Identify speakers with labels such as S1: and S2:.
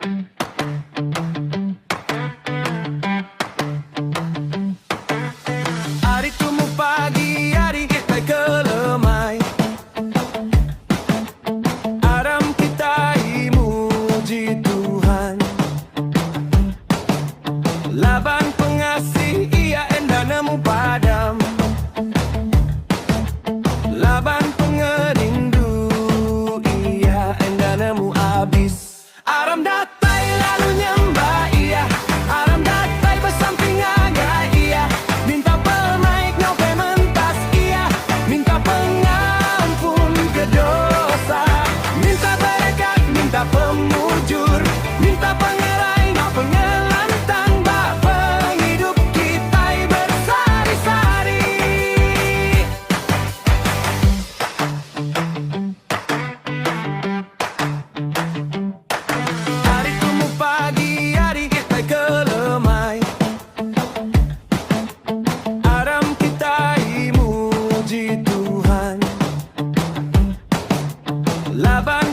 S1: Hari temu pagi, hari kita kelemai. Aram kita muji Tuhan. Laban pengasih ia enda nemu padam. Laban pengerindu ia enda nemu abis. Aram datai lalu nyembah ia. Aram datai bersamping agak ia. Minta permaik ngope mentas ia. Minta pengampun ke dosa. Minta berkat, minta pemujur. Minta pengerai, no pengelantang. Bak penghidup kita bersari-sari. Hari temu pagi, hari kita kelemai. Aram kita muji Tuhan. Laban